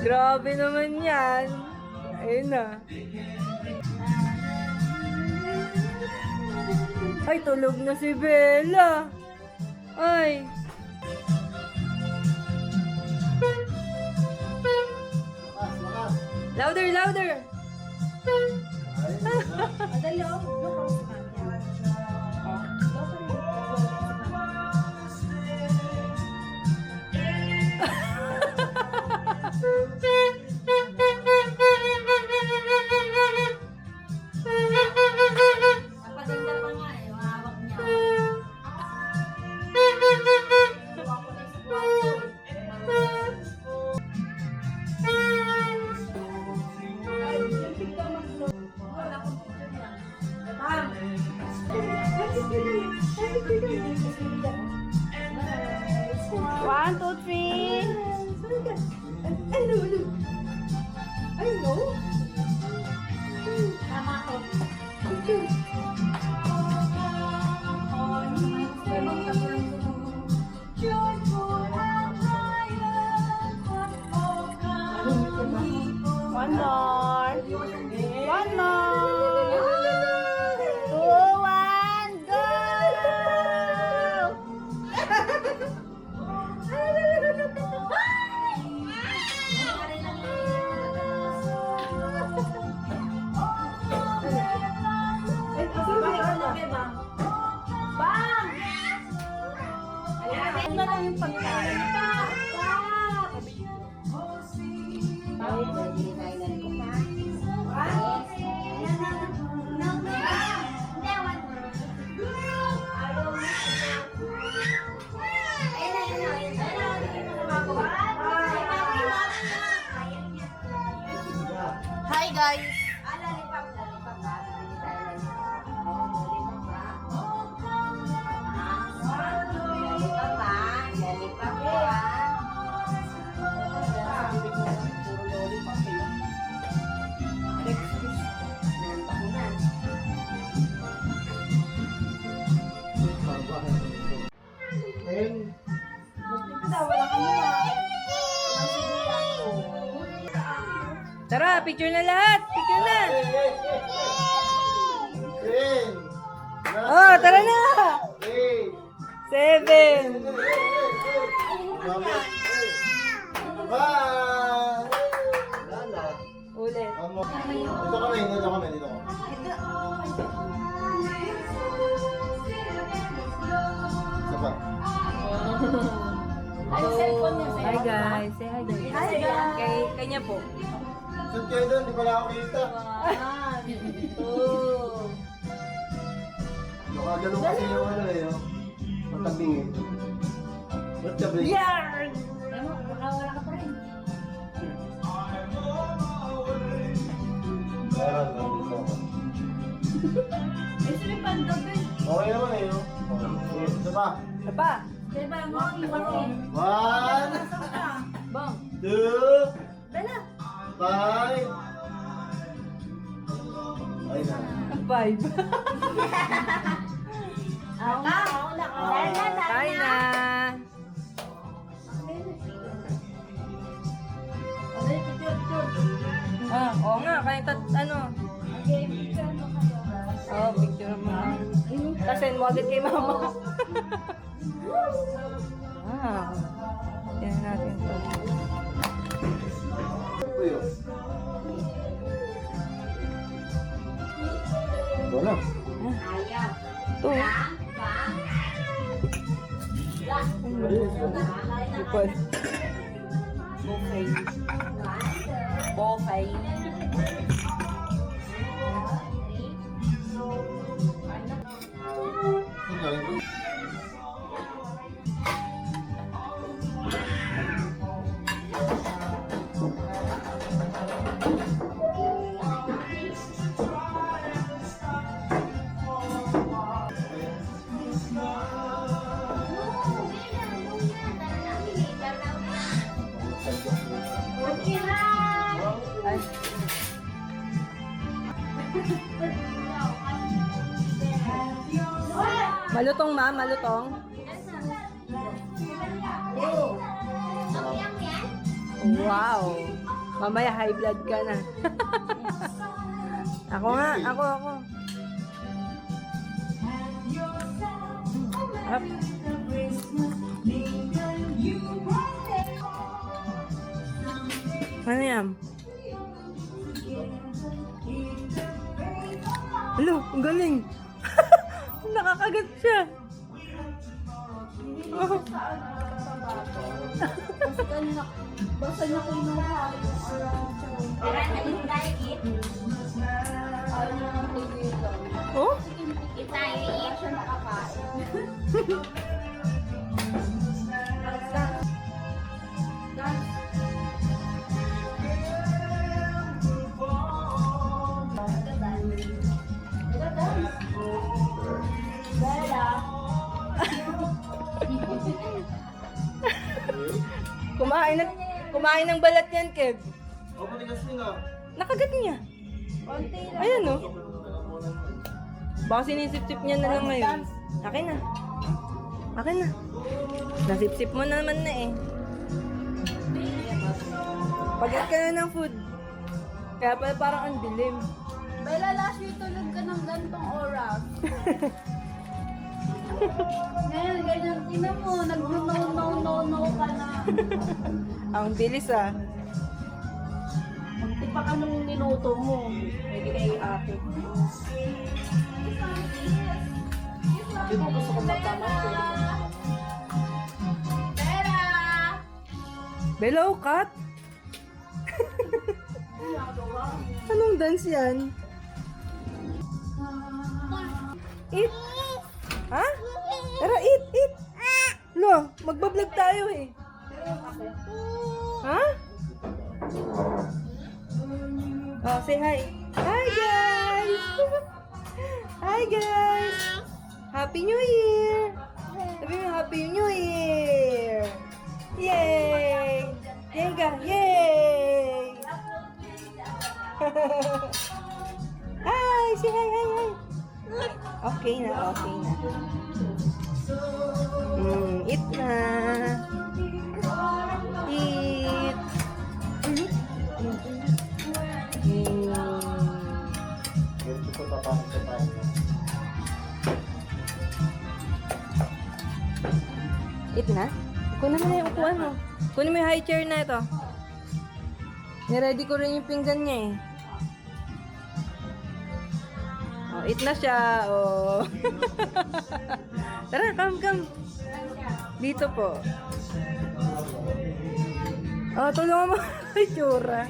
Grabe naman yan. Ayun na. Ay, tulog na si Bella. Ay. Louder, louder. Madali oh. Napaganda pa nga eh, hawak niya. One, two, three. I know. Tama ko. One more. One more. 2, 1, go! Ano na lang yung pagkain? Hi guys! Tara, picture na lahat! Picture na! Oh, tara na! 7! Ulit. Dito kami. Sapa. Hi guys! Say hi guys! Hi guys! Kanya po. Shoot kayo doon, di pala ako kita. Nakagano kasi yung ano eh, oh. Matagingin. Ba't ka ba? Yarn! Wala ka pa rin. Meron, nandito ako. Ito yung pandob eh. Okay naman eh, oh. Isa pa. Isa pa. Diba mo? Iba ko. 1, Bang! 2, Dala. 5. Ay na. 5. Ako na. Tayo na! Oo nga, kahit ano. Oo, picture mo. Kasi mo agad kay mama. Wow. Tingnan natin ito. Uyo. Wala. Ito. Ipod. Bokay. Ay. Malutong, ma? Malutong? Wow! Mamaya high blood ka na. Ako nga, ako. Up. Ano yan? Hello, ang galing. Nakakagat siya. Oh. Basta na ko yung Oh? Kumain ng balat yan, Kev. Oh, matigas din ah. Nakagat niya. Ayan, no? Baka sinisip-sip niya na lang ngayon. Akin na. Nasip-sip mo naman na eh. Pagkat ka na ng food. Kaya pala parang ang dilim. Bella, last year tulog ka ng gantong oras. Ngayon, ganyan. Tingnan mo, nag-no ka na. Ang bilis ah. Magtipa ka nung minuto mo. Pwede kay ate. Di ba gusto ko magkamas? Pera! Below cut? Anong dance yan? Eat! Ha? Tara, eat! Lo, magbablog tayo eh. Ha? Oh, say hi. Hi guys! Hi guys! Happy New Year! Sabi mo, Happy New Year! Yay! Yay ka! Yay! Hi! Say hi! Okay na. Eat na. Eat. Ganito ko tapang sa tayo. Eat na? Kunin mo na yung upuan mo. Kunin mo yung high chair na ito. Niready ko rin yung pinggan niya eh. Oh, eat na siya. Oh. Tara, come. Dito po. Oh, tulungan mo. Tsura.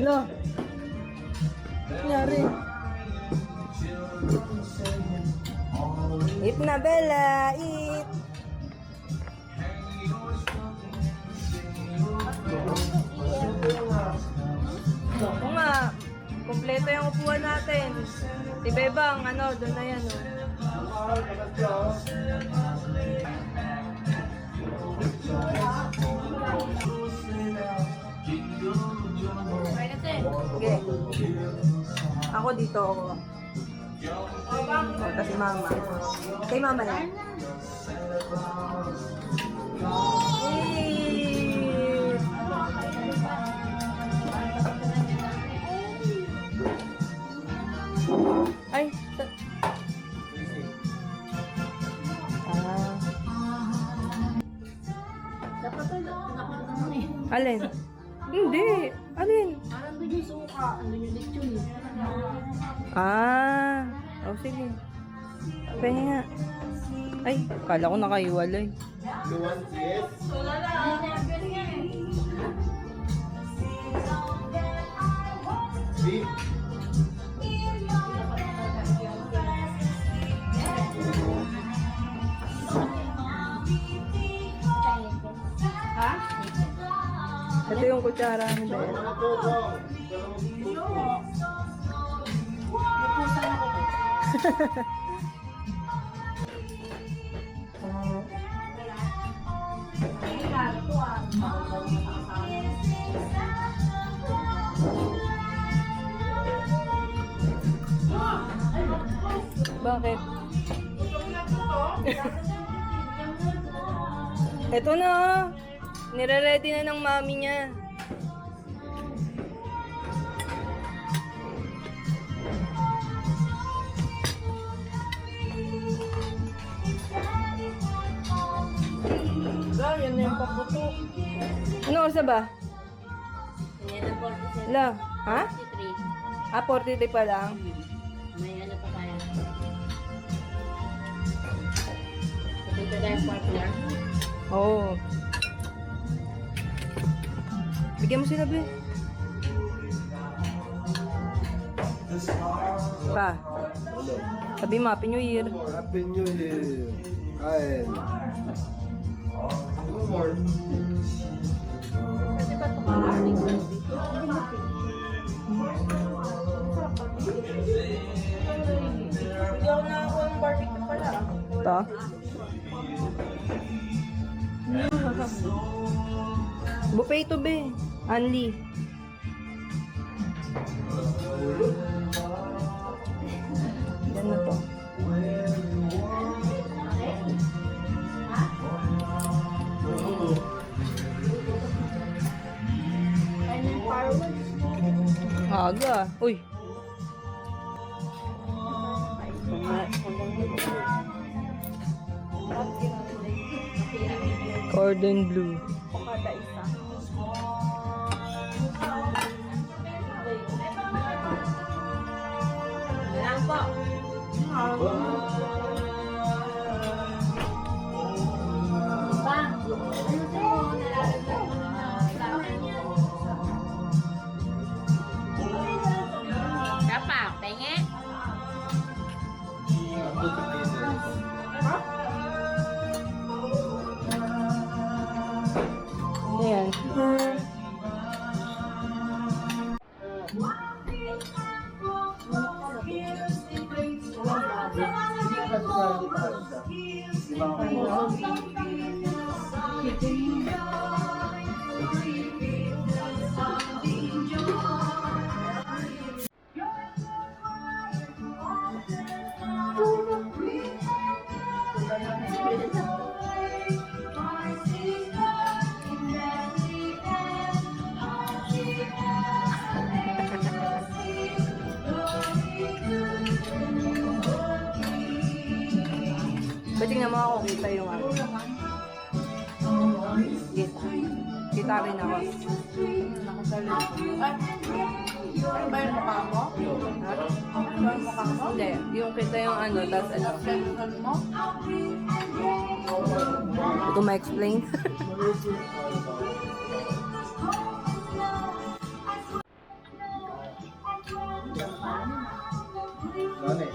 Lo. Nangyari. Eat na, Bella. Eat. Oo nga. Kompleto yung upuan natin. Si Bebang, doon na yan. Sige. Ako dito. Tapos si Mama. Kay Mama yan. Ay. Dapat ito, nakakataon eh. Alin? Hindi. Alin? Parang doon yung suka, andun yung lechon eh. Sige. Pengi nga. Ay, kala ko nakaiwalay. Luwan, yes. See? Ha? Ito yung kutsara ni Bella. Napusan ako. Bakit? Ito na oh. Nire-ready na ng mami niya. Yan na yung paputo. Ano oras na ba? Yan na 47. Ala, ha? 43. 43 pa lang. May ano pa kaya? Pupunta tayo sa partner. Oo. Oh. Bigyan mo sila, be. Pa. Sabi mo, Happy New Year. Happy New Year. Kain. Good morning. Kasi ba tumaraming Hindi ako nakakuha ng barbecue pala. Ito. Buffet ito, be. Anli. Yan na to. Ano yung fireworks? Aga. Uy. Cordon bleu. Kada isa. Yan po. Pa, ano po nalalagyan mo na sa akin yan? Kapa, penge? Ayan. Ba't tingnan mo ako kita yung ano? Kita. Kita rin ako. Ano ba yung mukha mo? Ha? Ano ba yung mukha mo? Hindi. Yung kita yung ano, tas ano. Pinsan mo? Hindi ko ma-explain. Nani?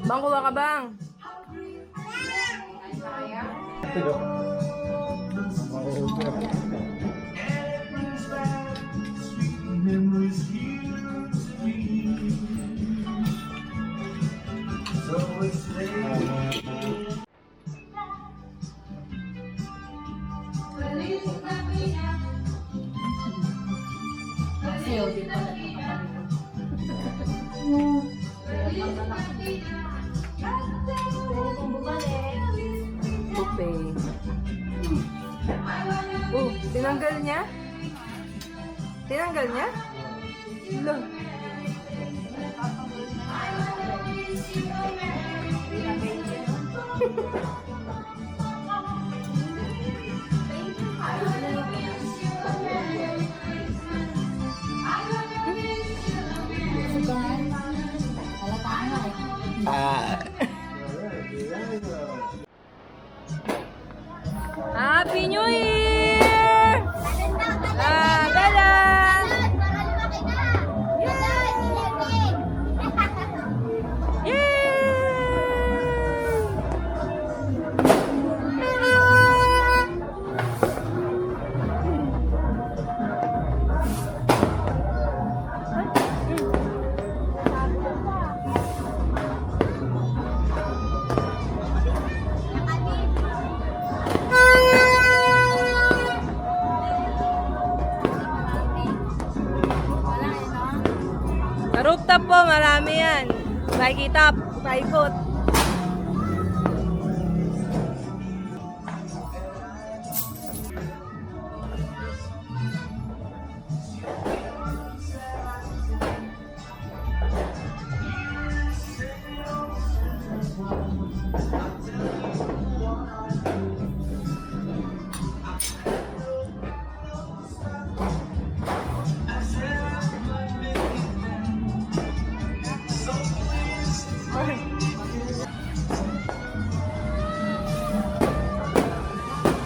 Bang, kuha ka bang? Kasi yun, di pa Buffet. Oh, tinanggal niya? Tinanggal niya? Look. Happy New Year! Ah, dalan! Yay! rooftop po, marami yan. Makikita, paikot.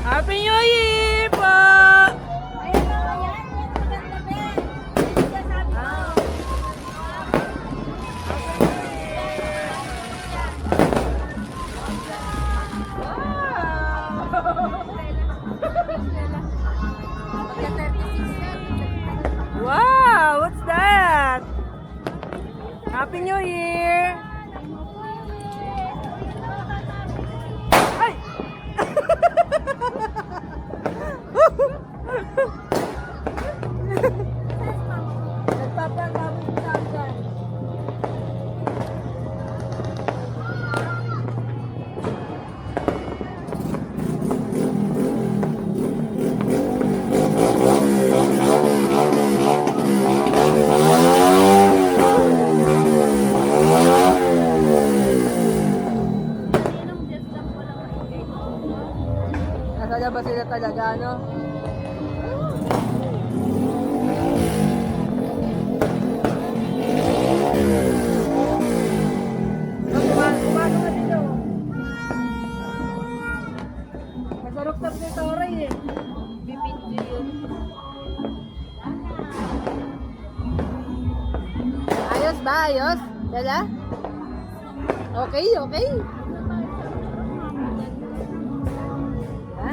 Happy New Year po! Wow! What's that? Happy New Year! Ay! Nagpapagabot sa akin. Nasa labas sila talaga, no? Kumano ka dito? Nasa rooftop ni Toray eh. Bipindi yun. Ayos ba? Ayos? Dala? Okay, okay. Ha?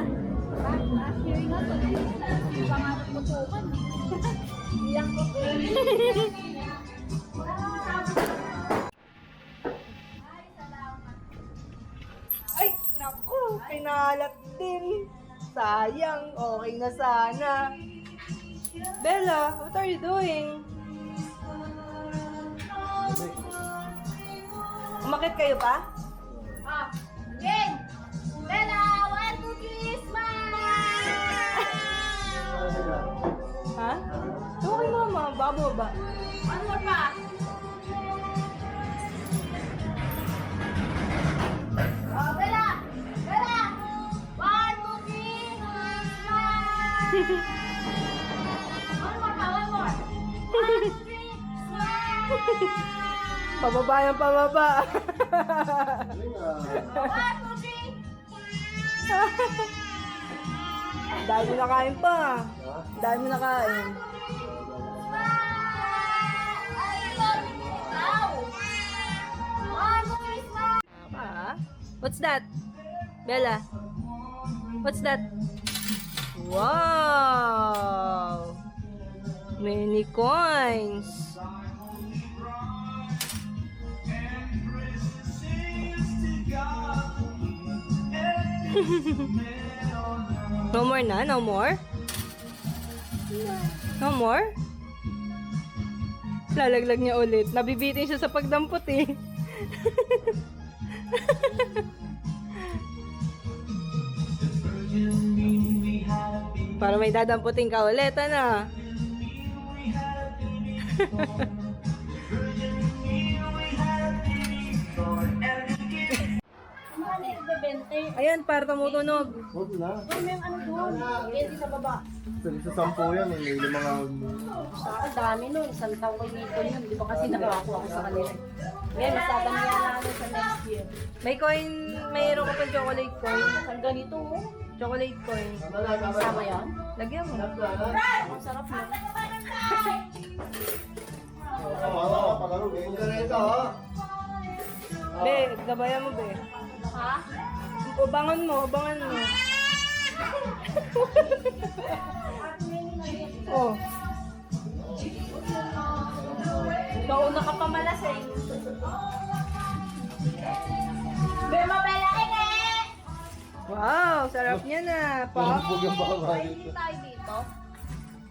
Ay, naku, pinalat din. Sayang, okay na sana. Bella, what are you doing? Umakit kayo pa? Game! Bella! 1, 2, 3, smile! Ha? Okay mama, babo ba? One more pa! Oh, Bella! Bella! 1, 2, 3, smile! One more pa, one more! 1, 2, 3, smile! Pababa yung pababa. 1, 2, 3! Dahil mo nakain pa. Dahil mo nakain. What's that? Bella? What's that? Wow! Many coins. No more na? No more? No more? Lalaglag niya ulit. Nabibitin siya sa pagdampot eh. Para may dadamputin ka ulit, ano? Ayan, para tumutunog. Huwag na. Hindi sa baba. Sa 10 yan, may limang Sa akin, dami nun. Isang taon ko nito yun. Di ba kasi nakakuha ako sa kanila. Ngayon, mas tatamihan namin sa next year. May coin, mayroon ka pa chocolate coin. Ang ganito, oh. Chocolate coin. Sama yan. Lagyan mo. Ang sarap nun. palaro. Ganyan ganito, ha? Be, gabayan mo, be. Ha? Ubangan mo, ubangan mo. Oh. Bauna ka pa malasing. Bema palaking eh! Wow, sarap niya na. Pop. Huwag yung baka Hindi tayo dito.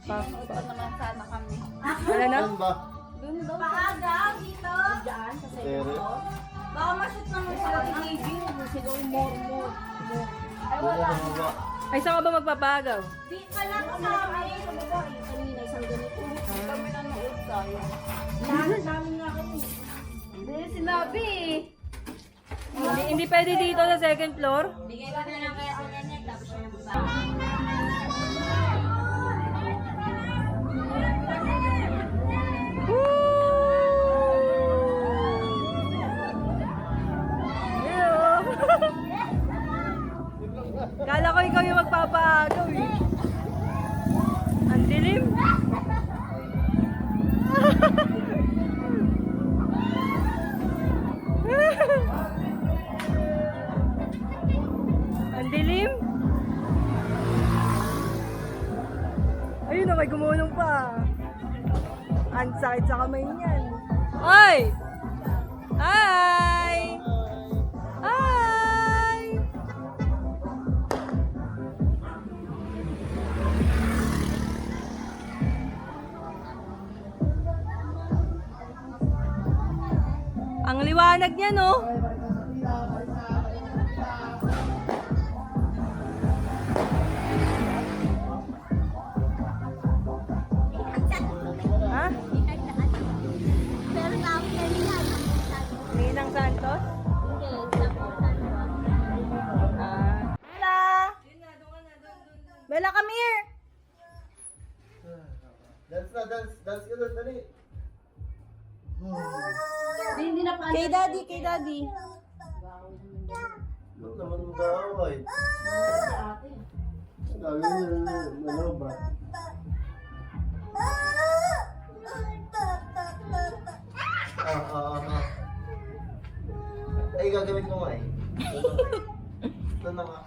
Pop. Ito naman sana kami. Ano na? Saan ba? Doon daw. Paagaw dito. Diyan, sa Pero? second floor. Baka ma-shoot naman Ay, sila. sabi ni Jing, sila yung more. Ay, Doon wala. ka bumaba. Ay, saan ka ba magpapagaw? Di ka lang Sa kasama. baba, kanina isang ganito. Kami nanood tayo. Lahat namin nga kami. Hindi, sinabi eh. Hindi pwede dito sa second floor? Bigay ko na lang kaya ang ganyan, tapos siya nang Kala ko ikaw yung magpapaagaw eh. Ang dilim. Ang dilim. Ayun na, may gumulong pa. Ang sakit sa kamay niyan. Oy! Hi! Hi! Ang liwanag niya, no? Ha? Pero tapos kanina, Ninang Santos? hindi, Ah. Bella! Bella, come here! Dance na, dance. Dance ka doon, dali. Hindi na pa. Kay daddy, kay daddy. Ba't naman mag-aaway? Sabi niya, ano ba? Ay, gagamit ko nga eh. Ito na nga.